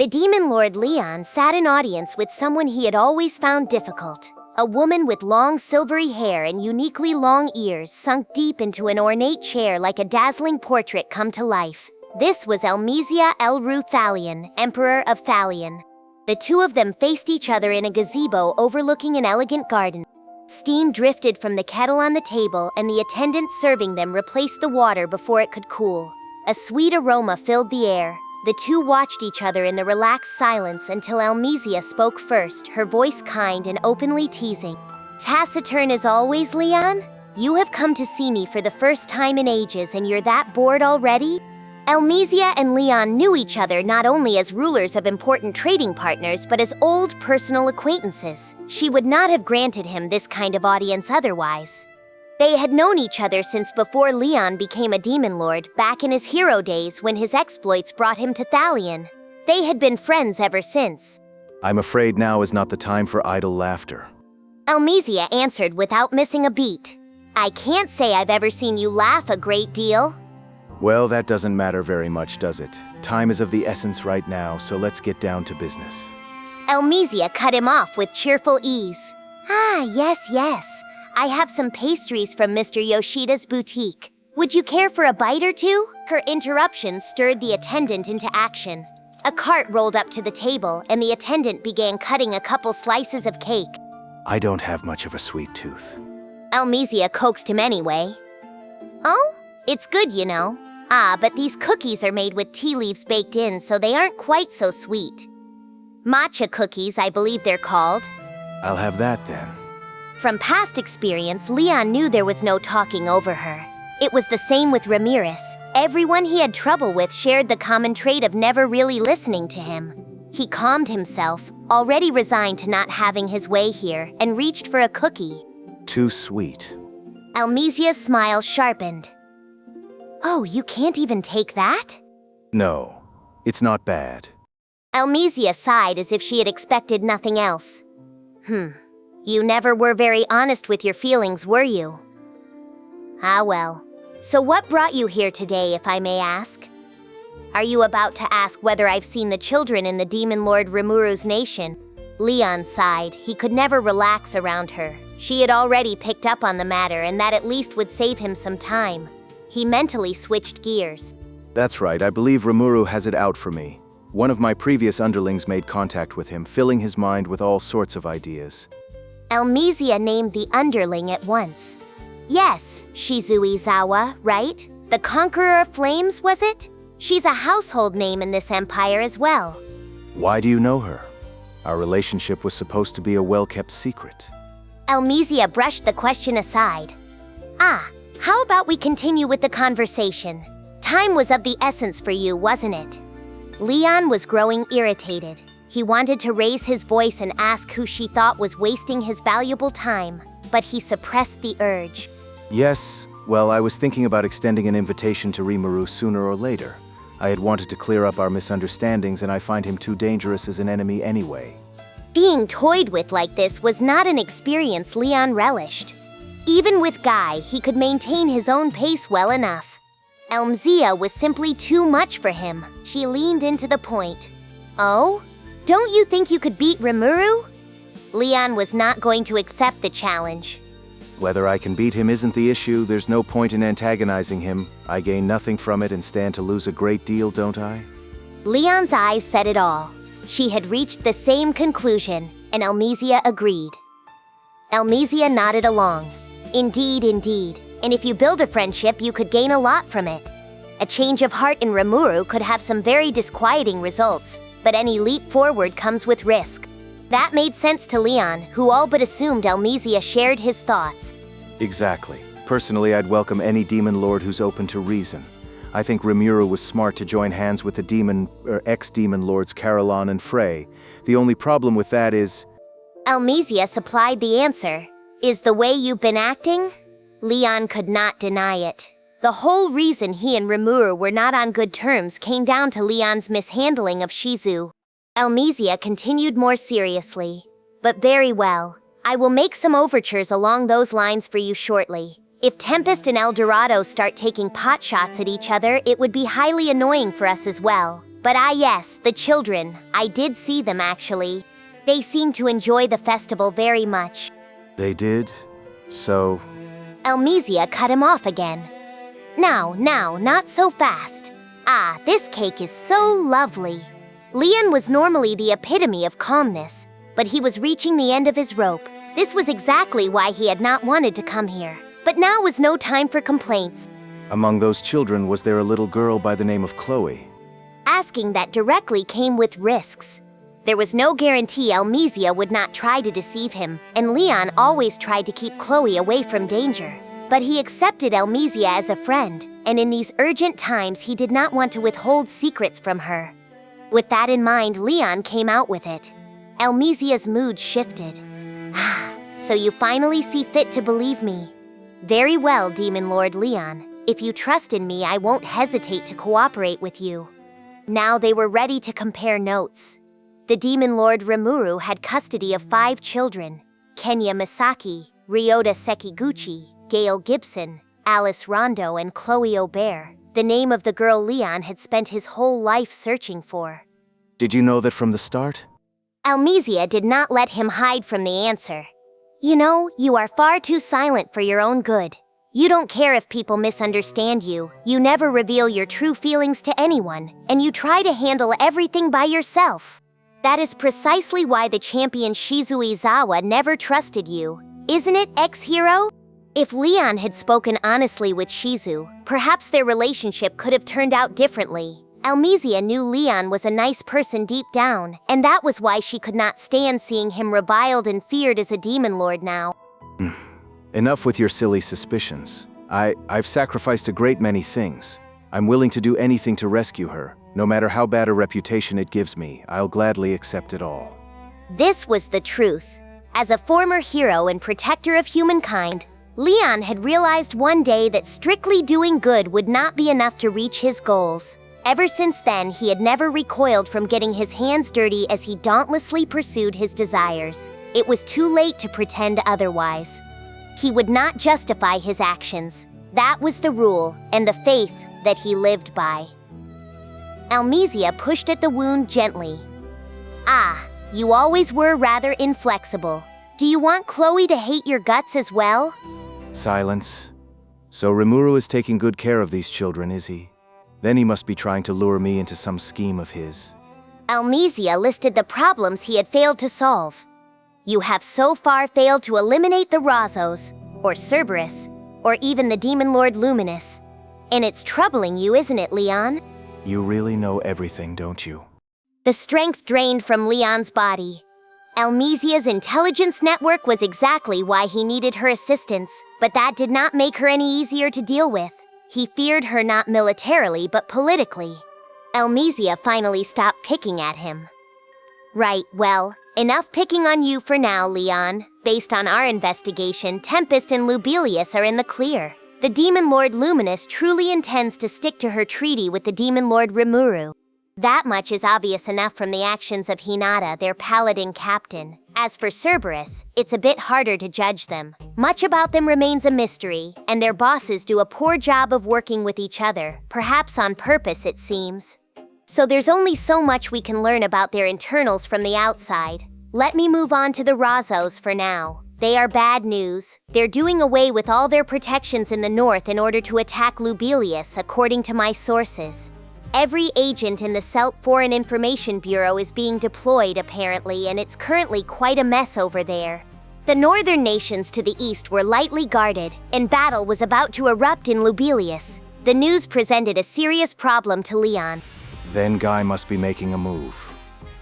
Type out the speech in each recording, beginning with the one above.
The demon lord Leon sat in audience with someone he had always found difficult. A woman with long silvery hair and uniquely long ears sunk deep into an ornate chair like a dazzling portrait come to life. This was Elmesia Thalion, Emperor of Thalion. The two of them faced each other in a gazebo overlooking an elegant garden. Steam drifted from the kettle on the table, and the attendant serving them replaced the water before it could cool. A sweet aroma filled the air. The two watched each other in the relaxed silence until Elmesia spoke first, her voice kind and openly teasing. "Taciturn as always, Leon? You have come to see me for the first time in ages and you're that bored already?" Elmesia and Leon knew each other not only as rulers of important trading partners but as old personal acquaintances. She would not have granted him this kind of audience otherwise. They had known each other since before Leon became a demon lord, back in his hero days when his exploits brought him to Thalion. They had been friends ever since. "I'm afraid now is not the time for idle laughter," Elmesia answered without missing a beat. "I can't say I've ever seen you laugh a great deal." "Well, that doesn't matter very much, does it? Time is of the essence right now, so let's get down to business." Elmesia cut him off with cheerful ease. "Ah, yes. I have some pastries from Mr. Yoshida's boutique. Would you care for a bite or two?" Her interruption stirred the attendant into action. A cart rolled up to the table, and the attendant began cutting a couple slices of cake. "I don't have much of a sweet tooth." Elmesia coaxed him anyway. "Oh, it's good, you know. But these cookies are made with tea leaves baked in, so they aren't quite so sweet. Matcha cookies, I believe they're called." "I'll have that then." From past experience, Leon knew there was no talking over her. It was the same with Ramirez. Everyone he had trouble with shared the common trait of never really listening to him. He calmed himself, already resigned to not having his way here, and reached for a cookie. "Too sweet." Elmesia's smile sharpened. "Oh, you can't even take that?" "No, it's not bad." Elmesia sighed as if she had expected nothing else. You never were very honest with your feelings, were you?" "Ah, well. So what brought you here today, if I may ask?" "Are you about to ask whether I've seen the children in the Demon Lord Rimuru's nation?" Leon sighed. He could never relax around her. She had already picked up on the matter, and that at least would save him some time. He mentally switched gears. "That's right, I believe Rimuru has it out for me. One of my previous underlings made contact with him, filling his mind with all sorts of ideas." Elmesia named the underling at once. "Yes, Shizuizawa, right? The Conqueror of Flames, was it? She's a household name in this empire as well." "Why do you know her? Our relationship was supposed to be a well-kept secret." Elmesia brushed the question aside. How about we continue with the conversation? Time was of the essence for you, wasn't it?" Leon was growing irritated. He wanted to raise his voice and ask who she thought was wasting his valuable time, but he suppressed the urge. "Yes, well, I was thinking about extending an invitation to Rimuru sooner or later. I had wanted to clear up our misunderstandings, and I find him too dangerous as an enemy anyway." Being toyed with like this was not an experience Leon relished. Even with Guy, he could maintain his own pace well enough. Elmesia was simply too much for him. She leaned into the point. "Oh? Don't you think you could beat Rimuru?" Leon was not going to accept the challenge. "Whether I can beat him isn't the issue. There's no point in antagonizing him. I gain nothing from it and stand to lose a great deal, don't I?" Leon's eyes said it all. She had reached the same conclusion, and Elmesia agreed. Elmesia nodded along. Indeed. And if you build a friendship, you could gain a lot from it. A change of heart in Rimuru could have some very disquieting results, but any leap forward comes with risk. That made sense to Leon, who all but assumed Elmesia shared his thoughts. "Exactly. Personally, I'd welcome any demon lord who's open to reason. I think Rimuru was smart to join hands with the ex-demon lords Caroline and Frey. The only problem with that is..." Elmesia supplied the answer. "Is the way you've been acting?" Leon could not deny it. The whole reason he and Rimuru were not on good terms came down to Leon's mishandling of Shizu. Elmesia continued more seriously. "But very well. I will make some overtures along those lines for you shortly. If Tempest and El Dorado start taking pot shots at each other, it would be highly annoying for us as well. But yes, the children. I did see them actually. They seemed to enjoy the festival very much. They did? So... Elmesia cut him off again. Now, not so fast. This cake is so lovely. Leon was normally the epitome of calmness, but he was reaching the end of his rope. This was exactly why he had not wanted to come here. But now was no time for complaints. Among those children, was there a little girl by the name of Chloe? Asking that directly came with risks. There was no guarantee Elmesia would not try to deceive him, and Leon always tried to keep Chloe away from danger. But he accepted Elmesia as a friend, and in these urgent times he did not want to withhold secrets from her. With that in mind, Leon came out with it. Elmesia's mood shifted. So you finally see fit to believe me. Very well, Demon Lord Leon. If you trust in me, I won't hesitate to cooperate with you. Now they were ready to compare notes. The Demon Lord Rimuru had custody of 5 children: Kenya Misaki, Ryota Sekiguchi, Gail Gibson, Alice Rondo, and Chloe Aubert, the name of the girl Leon had spent his whole life searching for. Did you know that from the start? Elmesia did not let him hide from the answer. You know, you are far too silent for your own good. You don't care if people misunderstand you, you never reveal your true feelings to anyone, and you try to handle everything by yourself. That is precisely why the champion Shizuizawa never trusted you, isn't it, ex-hero? If Leon had spoken honestly with Shizu, perhaps their relationship could have turned out differently. Elmesia knew Leon was a nice person deep down, and that was why she could not stand seeing him reviled and feared as a demon lord now. Enough with your silly suspicions. I've sacrificed a great many things. I'm willing to do anything to rescue her. No matter how bad a reputation it gives me, I'll gladly accept it all. This was the truth. As a former hero and protector of humankind, Leon had realized one day that strictly doing good would not be enough to reach his goals. Ever since then, he had never recoiled from getting his hands dirty as he dauntlessly pursued his desires. It was too late to pretend otherwise. He would not justify his actions. That was the rule and the faith that he lived by. Elmesia pushed at the wound gently. You always were rather inflexible. Do you want Chloe to hate your guts as well? Silence. So Rimuru is taking good care of these children, is he? Then he must be trying to lure me into some scheme of his. Elmesia listed the problems he had failed to solve. You have so far failed to eliminate the Rozzos, or Cerberus, or even the Demon Lord Luminus. And it's troubling you, isn't it, Leon? You really know everything, don't you? The strength drained from Leon's body. Elmesia's intelligence network was exactly why he needed her assistance, but that did not make her any easier to deal with. He feared her not militarily, but politically. Elmesia finally stopped picking at him. Right, well, enough picking on you for now, Leon. Based on our investigation, Tempest and Lubelius are in the clear. The Demon Lord Luminus truly intends to stick to her treaty with the Demon Lord Rimuru. That much is obvious enough from the actions of Hinata, their paladin captain. As for Cerberus, it's a bit harder to judge them. Much about them remains a mystery, and their bosses do a poor job of working with each other, perhaps on purpose it seems. So there's only so much we can learn about their internals from the outside. Let me move on to the Rozzos for now. They are bad news. They're doing away with all their protections in the north in order to attack Lubelius, according to my sources. Every agent in the Celt Foreign Information Bureau is being deployed, apparently, and it's currently quite a mess over there. The northern nations to the east were lightly guarded, and battle was about to erupt in Lubelius. The news presented a serious problem to Leon. Then Guy must be making a move.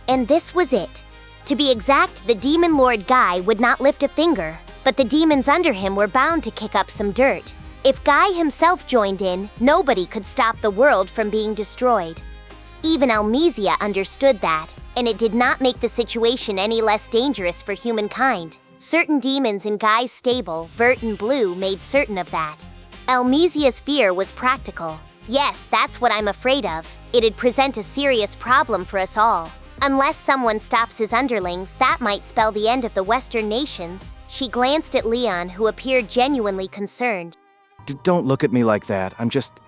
And this was it. To be exact, the Demon Lord Guy would not lift a finger, but the demons under him were bound to kick up some dirt. If Guy himself joined in, nobody could stop the world from being destroyed. Even Elmesia understood that, and it did not make the situation any less dangerous for humankind. Certain demons in Guy's stable, Vert and Blue, made certain of that. Elmesia's fear was practical. Yes, that's what I'm afraid of. It'd present a serious problem for us all. Unless someone stops his underlings, that might spell the end of the Western nations. She glanced at Leon, who appeared genuinely concerned. Don't look at me like that, I'm just...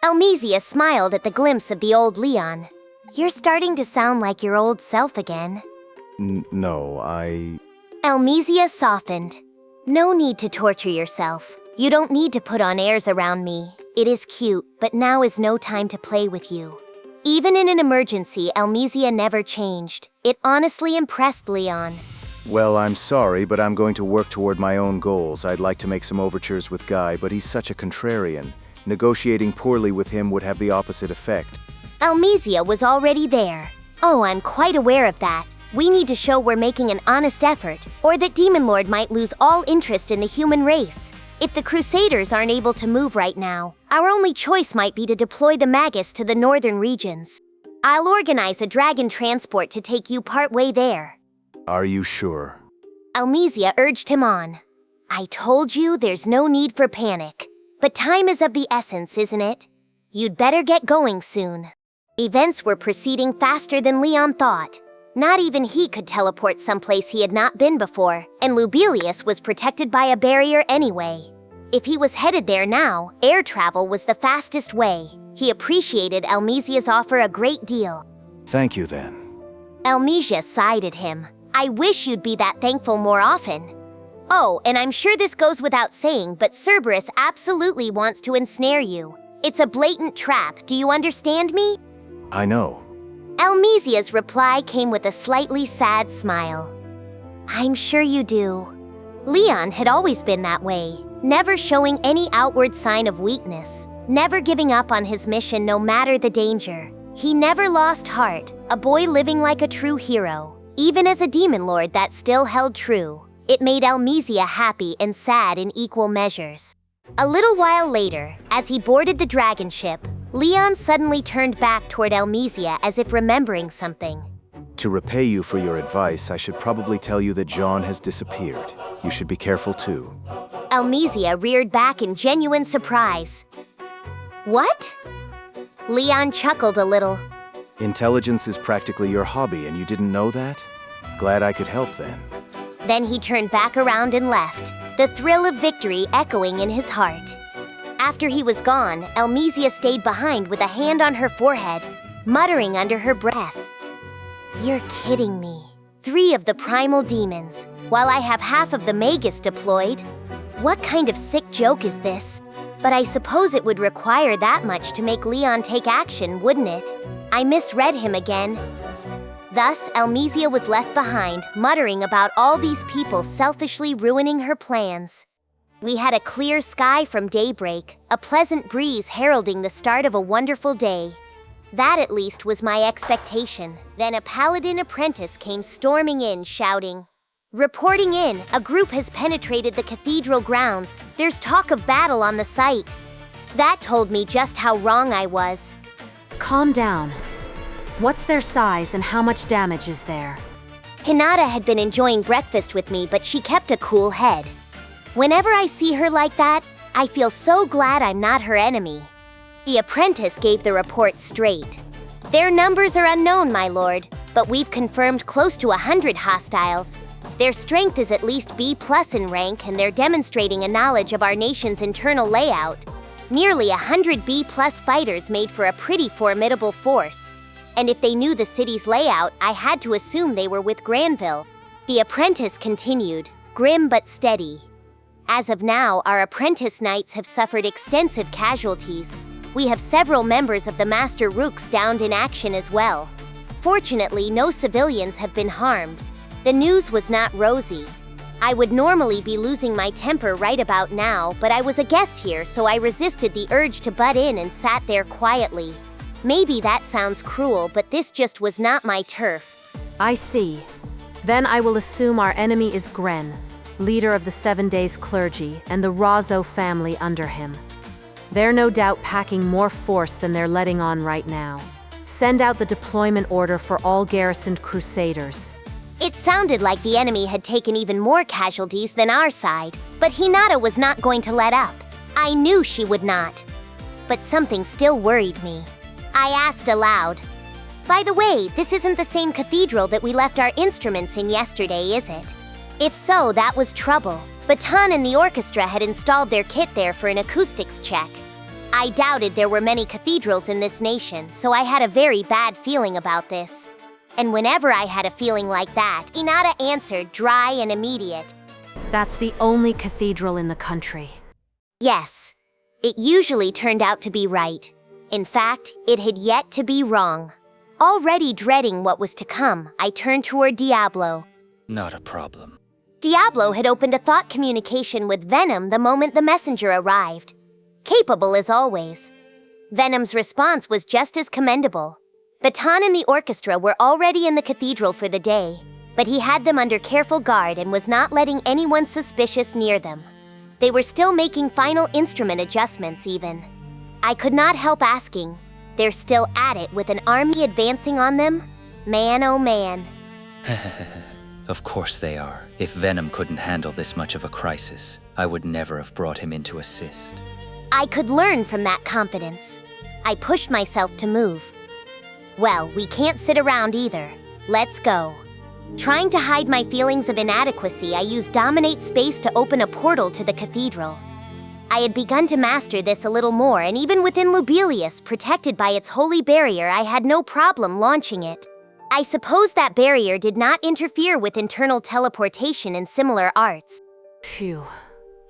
Elmesia smiled at the glimpse of the old Leon. You're starting to sound like your old self again. No, Elmesia softened. No need to torture yourself. You don't need to put on airs around me. It is cute, but now is no time to play with you. Even in an emergency, Elmesia never changed. It honestly impressed Leon. Well, I'm sorry, but I'm going to work toward my own goals. I'd like to make some overtures with Guy, but he's such a contrarian. Negotiating poorly with him would have the opposite effect. Elmesia was already there. Oh, I'm quite aware of that. We need to show we're making an honest effort, or that Demon Lord might lose all interest in the human race. If the Crusaders aren't able to move right now, our only choice might be to deploy the Magus to the northern regions. I'll organize a dragon transport to take you partway there. Are you sure? Elmesia urged him on. I told you there's no need for panic. But time is of the essence, isn't it? You'd better get going soon. Events were proceeding faster than Leon thought. Not even he could teleport someplace he had not been before, and Lubelius was protected by a barrier anyway. If he was headed there now, air travel was the fastest way. He appreciated Elmesia's offer a great deal. Thank you then. Elmesia sighed at him. I wish you'd be that thankful more often. Oh, and I'm sure this goes without saying, but Cerberus absolutely wants to ensnare you. It's a blatant trap, do you understand me? I know. Elmesia's reply came with a slightly sad smile. I'm sure you do. Leon had always been that way, never showing any outward sign of weakness, never giving up on his mission no matter the danger. He never lost heart, a boy living like a true hero. Even as a demon lord, that still held true. It made Elmesia happy and sad in equal measures. A little while later, as he boarded the dragon ship, Leon suddenly turned back toward Elmesia as if remembering something. To repay you for your advice, I should probably tell you that Jaune has disappeared. You should be careful too. Elmesia reared back in genuine surprise. What? Leon chuckled a little. Intelligence is practically your hobby, and you didn't know that? Glad I could help then. Then he turned back around and left, the thrill of victory echoing in his heart. After he was gone, Elmesia stayed behind with a hand on her forehead, muttering under her breath. You're kidding me. 3 of the primal demons, while I have half of the Magus deployed? What kind of sick joke is this? But I suppose it would require that much to make Leon take action, wouldn't it? I misread him again. Thus, Elmesia was left behind, muttering about all these people selfishly ruining her plans. We had a clear sky from daybreak, a pleasant breeze heralding the start of a wonderful day. That at least was my expectation. Then a paladin apprentice came storming in, shouting, Reporting in, a group has penetrated the cathedral grounds. There's talk of battle on the site. That told me just how wrong I was. Calm down. What's their size and how much damage is there? Hinata had been enjoying breakfast with me, but she kept a cool head. Whenever I see her like that, I feel so glad I'm not her enemy. The apprentice gave the report straight. Their numbers are unknown, my lord, but we've confirmed close to 100 hostiles. Their strength is at least B+ in rank, and they're demonstrating a knowledge of our nation's internal layout. Nearly 100 B+ fighters made for a pretty formidable force. And if they knew the city's layout, I had to assume they were with Granville. The apprentice continued, grim but steady. As of now, our apprentice knights have suffered extensive casualties. We have several members of the Master Rooks downed in action as well. Fortunately, no civilians have been harmed. The news was not rosy. I would normally be losing my temper right about now, but I was a guest here, so I resisted the urge to butt in and sat there quietly. Maybe that sounds cruel, but this just was not my turf. I see. Then I will assume our enemy is Gren, leader of the 7 Days clergy, and the Rozzo family under him. They're no doubt packing more force than they're letting on right now. Send out the deployment order for all garrisoned Crusaders. It sounded like the enemy had taken even more casualties than our side, but Hinata was not going to let up. I knew she would not. But something still worried me. I asked aloud, By the way, this isn't the same cathedral that we left our instruments in yesterday, is it? If so, that was trouble. Baton and the orchestra had installed their kit there for an acoustics check. I doubted there were many cathedrals in this nation, so I had a very bad feeling about this. And whenever I had a feeling like that, Hinata answered, dry and immediate. That's the only cathedral in the country. Yes. It usually turned out to be right. In fact, it had yet to be wrong. Already dreading what was to come, I turned toward Diablo. Not a problem. Diablo had opened a thought communication with Venom the moment the messenger arrived. Capable as always. Venom's response was just as commendable. Baton and the orchestra were already in the cathedral for the day, but he had them under careful guard and was not letting anyone suspicious near them. They were still making final instrument adjustments even. I could not help asking, they're still at it with an army advancing on them? Man oh man. Of course they are. If Venom couldn't handle this much of a crisis, I would never have brought him in to assist. I could learn from that confidence. I pushed myself to move. Well, we can't sit around either. Let's go. Trying to hide my feelings of inadequacy, I used Dominate Space to open a portal to the cathedral. I had begun to master this a little more, and even within Lubelius, protected by its holy barrier, I had no problem launching it. I suppose that barrier did not interfere with internal teleportation in similar arts. Phew.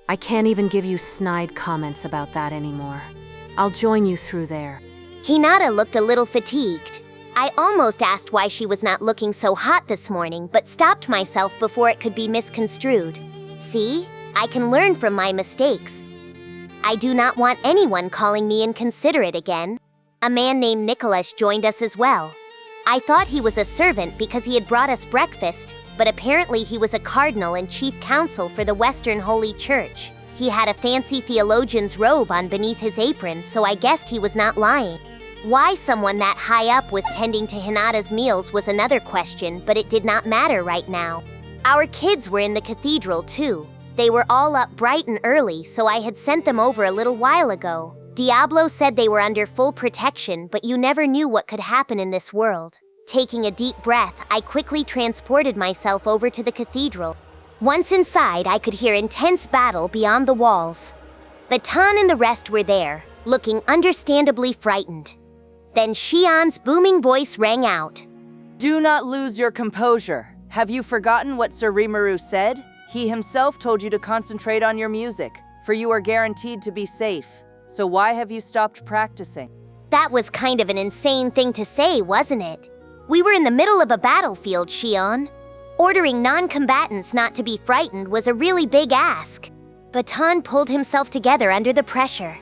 I can't even give you snide comments about that anymore. I'll join you through there. Hinata looked a little fatigued. I almost asked why she was not looking so hot this morning, but stopped myself before it could be misconstrued. See? I can learn from my mistakes. I do not want anyone calling me inconsiderate again. A man named Nicholas joined us as well. I thought he was a servant because he had brought us breakfast, but apparently he was a cardinal and chief counsel for the Western Holy Church. He had a fancy theologian's robe on beneath his apron, so I guessed he was not lying. Why someone that high up was tending to Hinata's meals was another question, but it did not matter right now. Our kids were in the cathedral too. They were all up bright and early, so I had sent them over a little while ago. Diablo said they were under full protection, but you never knew what could happen in this world. Taking a deep breath, I quickly transported myself over to the cathedral. Once inside, I could hear intense battle beyond the walls. Baton and the rest were there, looking understandably frightened. Then Shion's booming voice rang out. Do not lose your composure. Have you forgotten what Sir Rimuru said? He himself told you to concentrate on your music, for you are guaranteed to be safe. So why have you stopped practicing? That was kind of an insane thing to say, wasn't it? We were in the middle of a battlefield, Shion. Ordering non-combatants not to be frightened was a really big ask. Baton pulled himself together under the pressure.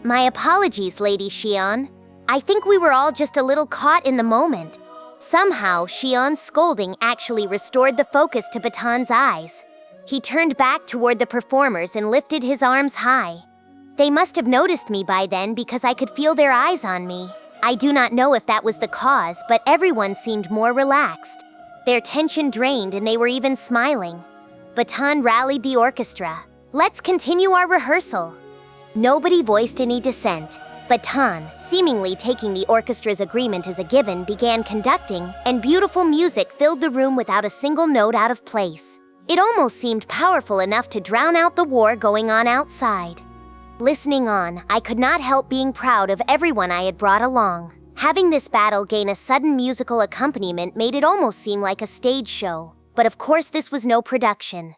My apologies, Lady Shion. I think we were all just a little caught in the moment. Somehow, Shion's scolding actually restored the focus to Baton's eyes. He turned back toward the performers and lifted his arms high. They must have noticed me by then because I could feel their eyes on me. I do not know if that was the cause, but everyone seemed more relaxed. Their tension drained and they were even smiling. Baton rallied the orchestra. Let's continue our rehearsal. Nobody voiced any dissent. Baton, seemingly taking the orchestra's agreement as a given, began conducting, and beautiful music filled the room without a single note out of place. It almost seemed powerful enough to drown out the war going on outside. Listening on, I could not help being proud of everyone I had brought along. Having this battle gain a sudden musical accompaniment made it almost seem like a stage show, but of course this was no production.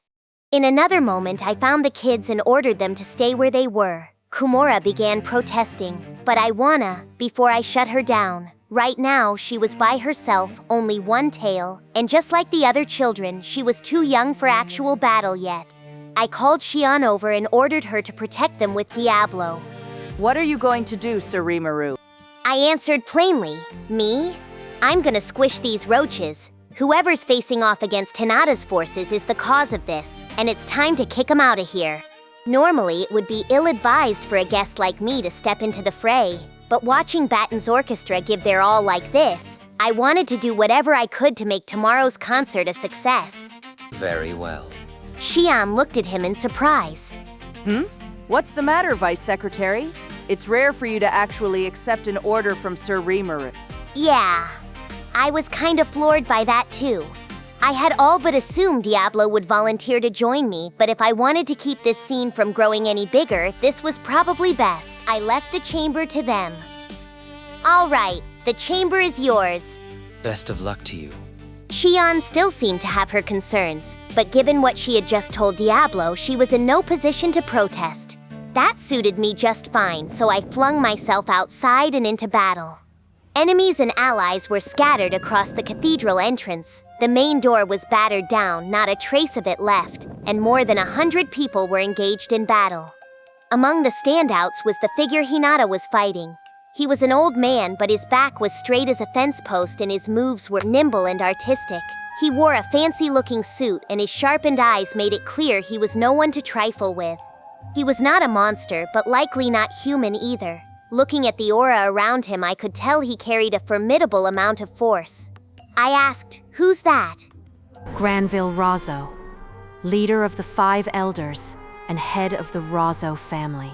In another moment, I found the kids and ordered them to stay where they were. Kumora began protesting, but I wanna, before I shut her down. Right now, she was by herself, only one tail, and just like the other children, she was too young for actual battle yet. I called Shion over and ordered her to protect them with Diablo. What are you going to do, Sir Rimuru? I answered plainly, me? I'm gonna squish these roaches. Whoever's facing off against Hinata's forces is the cause of this, and it's time to kick 'em out of here. Normally, it would be ill-advised for a guest like me to step into the fray, but watching Baton's orchestra give their all like this, I wanted to do whatever I could to make tomorrow's concert a success. Very well. Shion looked at him in surprise. What's the matter, Vice Secretary? It's rare for you to actually accept an order from Sir Rimuru. Yeah, I was kind of floored by that too. I had all but assumed Diablo would volunteer to join me, but if I wanted to keep this scene from growing any bigger, this was probably best. I left the chamber to them. All right, the chamber is yours. Best of luck to you. Xian still seemed to have her concerns, but given what she had just told Diablo, she was in no position to protest. That suited me just fine, so I flung myself outside and into battle. Enemies and allies were scattered across the cathedral entrance. The main door was battered down, not a trace of it left, and more than 100 people were engaged in battle. Among the standouts was the figure Hinata was fighting. He was an old man, but his back was straight as a fence post and his moves were nimble and artistic. He wore a fancy-looking suit and his sharpened eyes made it clear he was no one to trifle with. He was not a monster, but likely not human either. Looking at the aura around him, I could tell he carried a formidable amount of force. I asked, "Who's that?" Granville Rozzo, leader of the 5 elders and head of the Rozzo family.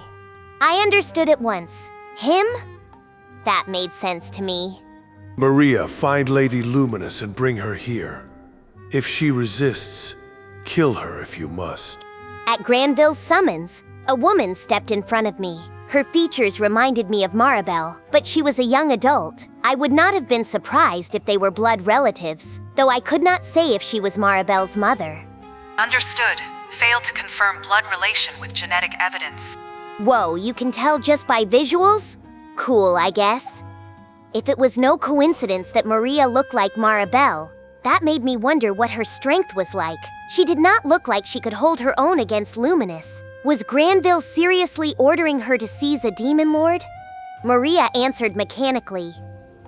I understood at once. Him? That made sense to me. Maria, find Lady Luminus and bring her here. If she resists, kill her if you must. At Granville's summons, a woman stepped in front of me. Her features reminded me of Maribel, but she was a young adult. I would not have been surprised if they were blood relatives, though I could not say if she was Maribel's mother. Understood. Failed to confirm blood relation with genetic evidence. Whoa, you can tell just by visuals? Cool, I guess. If it was no coincidence that Maria looked like Maribel, that made me wonder what her strength was like. She did not look like she could hold her own against Luminus. Was Granville seriously ordering her to seize a demon lord? Maria answered mechanically.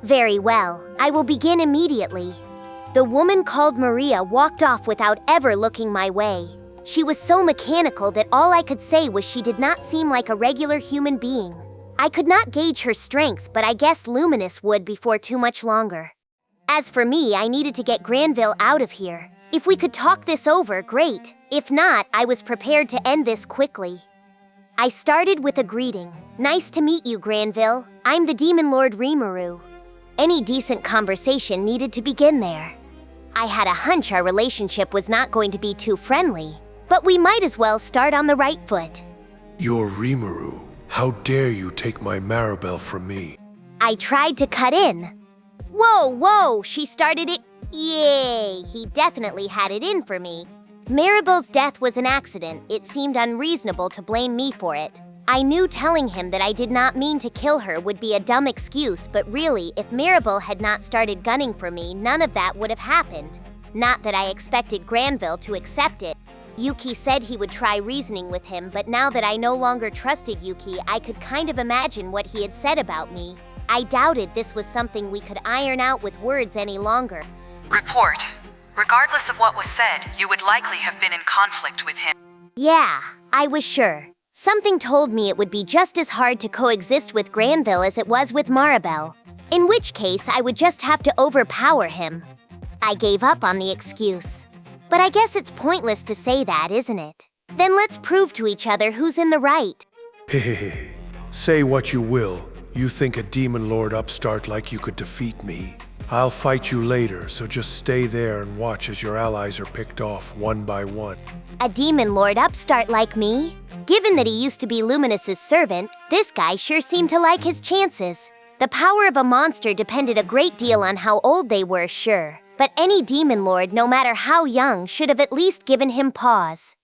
Very well, I will begin immediately. The woman called Maria walked off without ever looking my way. She was so mechanical that all I could say was she did not seem like a regular human being. I could not gauge her strength, but I guessed Luminus would before too much longer. As for me, I needed to get Granville out of here. If we could talk this over, great. If not, I was prepared to end this quickly. I started with a greeting. Nice to meet you, Granville. I'm the Demon Lord Rimuru. Any decent conversation needed to begin there. I had a hunch our relationship was not going to be too friendly, but we might as well start on the right foot. You're Rimuru. How dare you take my Maribel from me? I tried to cut in. Whoa, she started it. Yay, he definitely had it in for me. Maribel's death was an accident. It seemed unreasonable to blame me for it. I knew telling him that I did not mean to kill her would be a dumb excuse, but really, if Maribel had not started gunning for me, none of that would have happened. Not that I expected Granville to accept it. Yuuki said he would try reasoning with him, but now that I no longer trusted Yuuki, I could kind of imagine what he had said about me. I doubted this was something we could iron out with words any longer. Report. Regardless of what was said, you would likely have been in conflict with him. Yeah, I was sure. Something told me it would be just as hard to coexist with Granville as it was with Maribel, in which case I would just have to overpower him. I gave up on the excuse. But I guess it's pointless to say that, isn't it? Then let's prove to each other who's in the right. Hehehe. Say what you will. You think a demon lord upstart like you could defeat me? I'll fight you later, so just stay there and watch as your allies are picked off one by one. A demon lord upstart like me? Given that he used to be Luminus's servant, this guy sure seemed to like his chances. The power of a monster depended a great deal on how old they were, sure. But any demon lord, no matter how young, should have at least given him pause.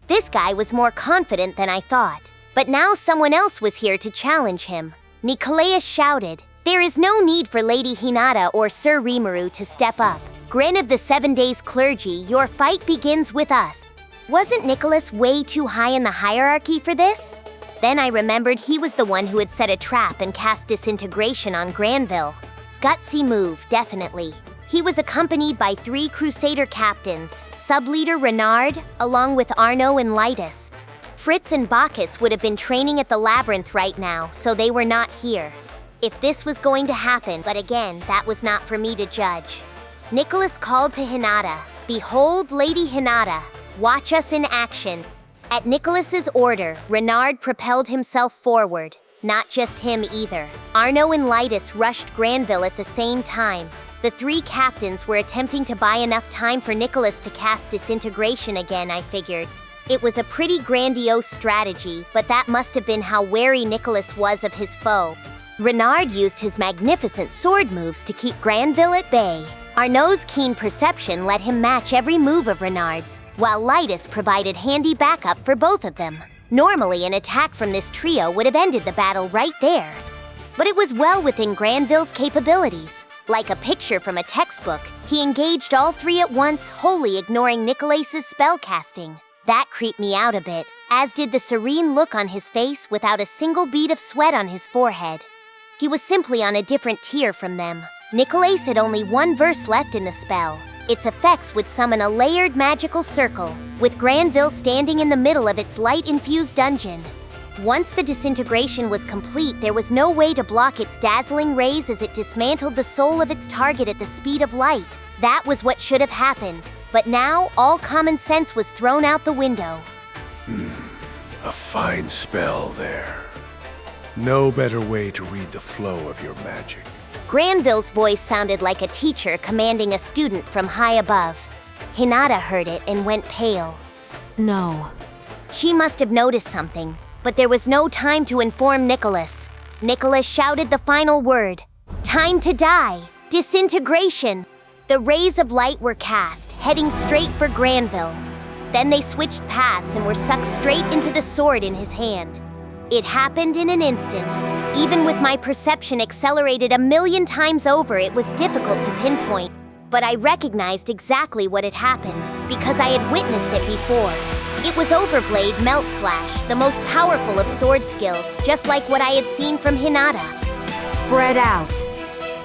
This guy was more confident than I thought. But now someone else was here to challenge him. Nicolaus shouted, "There is no need for Lady Hinata or Sir Rimuru to step up. Gren of the 7 Days Clergy, your fight begins with us." Wasn't Nicholas way too high in the hierarchy for this? Then I remembered he was the one who had set a trap and cast Disintegration on Granville. Gutsy move, definitely. He was accompanied by 3 Crusader captains, sub-leader Renard, along with Arno and Lytus. Fritz and Bacchus would have been training at the Labyrinth right now, so they were not here. If this was going to happen, but again, that was not for me to judge. Nicholas called to Hinata, "Behold, Lady Hinata, watch us in action." At Nicholas's order, Renard propelled himself forward. Not just him either. Arno and Lytus rushed Granville at the same time. The 3 captains were attempting to buy enough time for Nicholas to cast Disintegration again, I figured. It was a pretty grandiose strategy, but that must have been how wary Nicholas was of his foe. Renard used his magnificent sword moves to keep Granville at bay. Arnaud's keen perception let him match every move of Renard's, while Lytus provided handy backup for both of them. Normally, an attack from this trio would have ended the battle right there. But it was well within Granville's capabilities. Like a picture from a textbook, he engaged all 3 at once, wholly ignoring Nicholas's spellcasting. That creeped me out a bit, as did the serene look on his face without a single bead of sweat on his forehead. He was simply on a different tier from them. Nicholas had only 1 verse left in the spell. Its effects would summon a layered magical circle, with Granville standing in the middle of its light-infused dungeon. Once the disintegration was complete, there was no way to block its dazzling rays as it dismantled the soul of its target at the speed of light. That was what should have happened. But now, all common sense was thrown out the window. A fine spell there. No better way to read the flow of your magic. Granville's voice sounded like a teacher commanding a student from high above. Hinata heard it and went pale. No. She must have noticed something, but there was no time to inform Nicholas. Nicholas shouted the final word. Time to die! Disintegration! The rays of light were cast, heading straight for Granville. Then they switched paths and were sucked straight into the sword in his hand. It happened in an instant. Even with my perception accelerated 1,000,000 times over, it was difficult to pinpoint. But I recognized exactly what had happened, because I had witnessed it before. It was Overblade Meltslash, the most powerful of sword skills, just like what I had seen from Hinata. Spread out.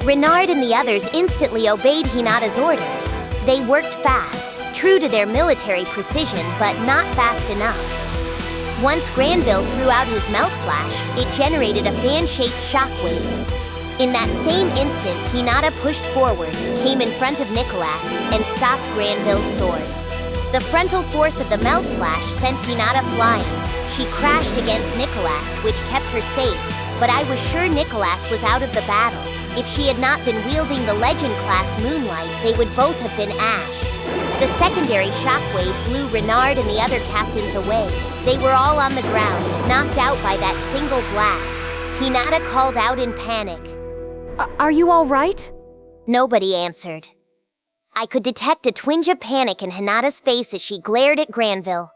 Renard and the others instantly obeyed Hinata's order. They worked fast, true to their military precision, but not fast enough. Once Granville threw out his Meltslash, it generated a fan-shaped shockwave. In that same instant, Hinata pushed forward, came in front of Nicholas, and stopped Granville's sword. The frontal force of the Meltslash sent Hinata flying. She crashed against Nicholas, which kept her safe, but I was sure Nicholas was out of the battle. If she had not been wielding the Legend-class Moonlight, they would both have been ash. The secondary shockwave blew Renard and the other captains away. They were all on the ground, knocked out by that single blast. Hinata called out in panic. Are you all right? Nobody answered. I could detect a twinge of panic in Hinata's face as she glared at Granville.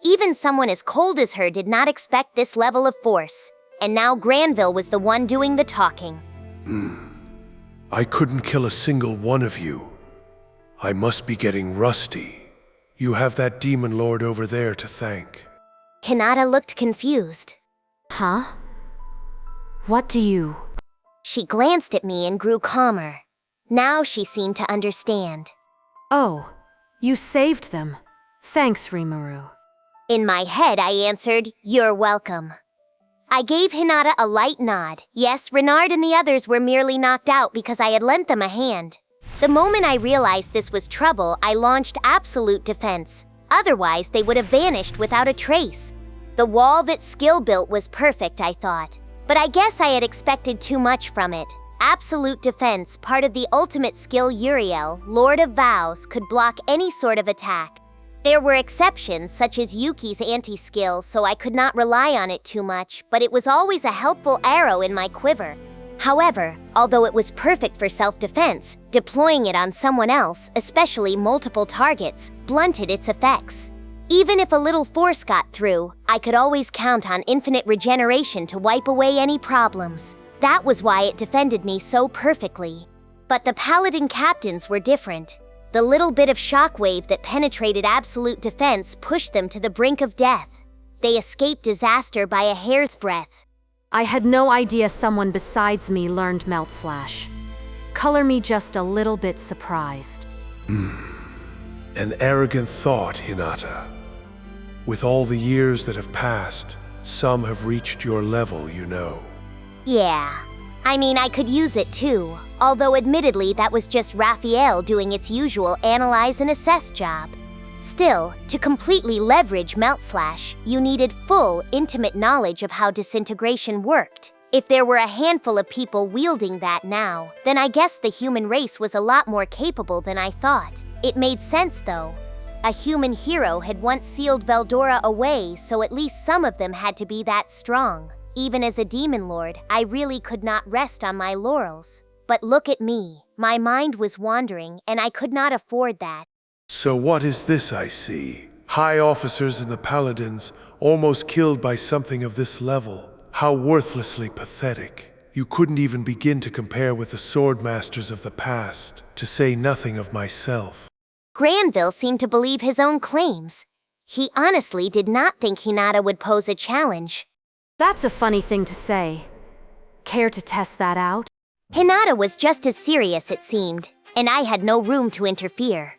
Even someone as cold as her did not expect this level of force, and now Granville was the one doing the talking. I couldn't kill a single one of you. I must be getting rusty. You have that demon lord over there to thank. Hinata looked confused. Huh? What do you... She glanced at me and grew calmer. Now she seemed to understand. Oh, you saved them. Thanks, Rimuru. In my head, I answered, "You're welcome." I gave Hinata a light nod. Yes, Renard and the others were merely knocked out because I had lent them a hand. The moment I realized this was trouble, I launched absolute defense. Otherwise, they would have vanished without a trace. The wall that Skill built was perfect, I thought. But I guess I had expected too much from it. Absolute defense, part of the ultimate skill Uriel, Lord of Vows, could block any sort of attack. There were exceptions, such as Yuuki's anti-skill, so I could not rely on it too much, but it was always a helpful arrow in my quiver. However, although it was perfect for self-defense, deploying it on someone else, especially multiple targets, blunted its effects. Even if a little force got through, I could always count on infinite regeneration to wipe away any problems. That was why it defended me so perfectly. But the Paladin captains were different. The little bit of shockwave that penetrated absolute defense pushed them to the brink of death. They escaped disaster by a hair's breadth. I had no idea someone besides me learned Meltslash. Color me just a little bit surprised. An arrogant thought, Hinata. With all the years that have passed, some have reached your level, you know. Yeah. I mean, I could use it too, although admittedly that was just Raphael doing its usual analyze and assess job. Still, to completely leverage Meltslash, you needed full, intimate knowledge of how disintegration worked. If there were a handful of people wielding that now, then I guess the human race was a lot more capable than I thought. It made sense, though. A human hero had once sealed Veldora away, so at least some of them had to be that strong. Even as a demon lord, I really could not rest on my laurels. But look at me. My mind was wandering, and I could not afford that. So what is this I see? High officers in the Paladins, almost killed by something of this level. How worthlessly pathetic. You couldn't even begin to compare with the swordmasters of the past, to say nothing of myself. Granville seemed to believe his own claims. He honestly did not think Hinata would pose a challenge. That's a funny thing to say. Care to test that out? Hinata was just as serious, it seemed, and I had no room to interfere.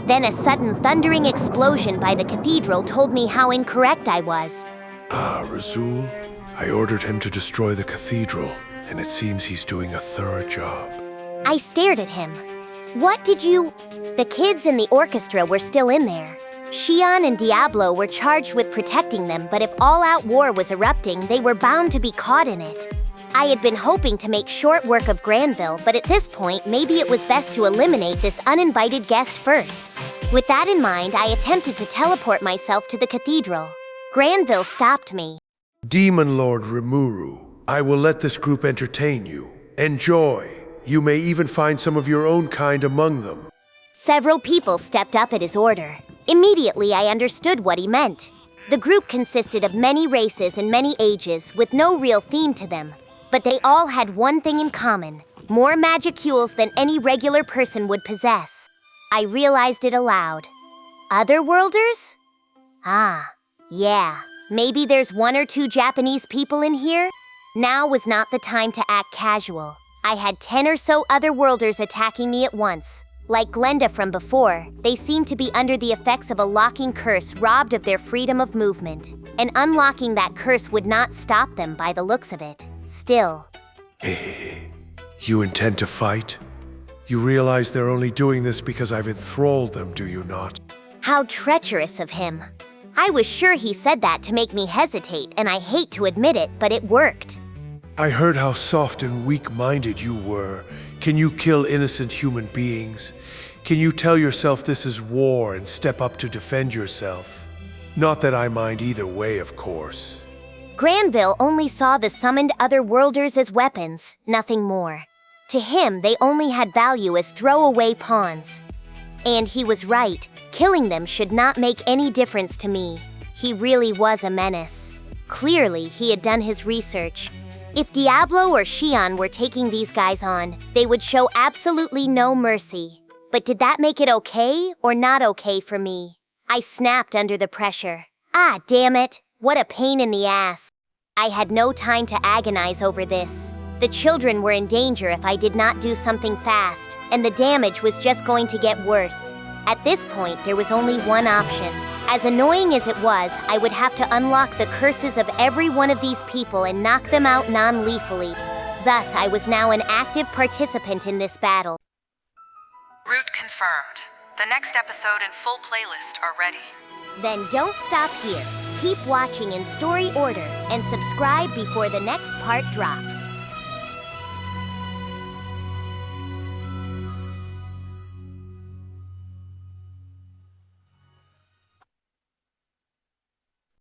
Then a sudden thundering explosion by the cathedral told me how incorrect I was. Rozzo, I ordered him to destroy the cathedral, and it seems he's doing a thorough job. I stared at him. What did you... The kids and the orchestra were still in there. Xian and Diablo were charged with protecting them, but if all-out war was erupting, they were bound to be caught in it. I had been hoping to make short work of Granville, but at this point, maybe it was best to eliminate this uninvited guest first. With that in mind, I attempted to teleport myself to the cathedral. Granville stopped me. Demon Lord Rimuru, I will let this group entertain you. Enjoy. You may even find some of your own kind among them. Several people stepped up at his order. Immediately, I understood what he meant. The group consisted of many races and many ages, with no real theme to them. But they all had one thing in common: more magicules than any regular person would possess. I realized it aloud. Otherworlders? Ah, yeah. Maybe there's 1 or 2 Japanese people in here? Now was not the time to act casual. I had 10 or so Otherworlders attacking me at once. Like Glenda from before, they seemed to be under the effects of a locking curse, robbed of their freedom of movement. And unlocking that curse would not stop them by the looks of it. Still. You intend to fight? You realize they're only doing this because I've enthralled them, do you not? How treacherous of him. I was sure he said that to make me hesitate, and I hate to admit it, but it worked. I heard how soft and weak-minded you were. Can you kill innocent human beings? Can you tell yourself this is war and step up to defend yourself? Not that I mind either way, of course. Granville only saw the summoned Otherworlders as weapons, nothing more. To him, they only had value as throwaway pawns. And he was right. Killing them should not make any difference to me. He really was a menace. Clearly, he had done his research. If Diablo or Xian were taking these guys on, they would show absolutely no mercy. But did that make it okay or not okay for me? I snapped under the pressure. Ah, damn it. What a pain in the ass. I had no time to agonize over this. The children were in danger if I did not do something fast, and the damage was just going to get worse. At this point, there was only one option. As annoying as it was, I would have to unlock the curses of every one of these people and knock them out non-lethally. Thus, I was now an active participant in this battle. Route confirmed. The next episode and full playlist are ready. Then don't stop here. Keep watching in story order and subscribe before the next part drops.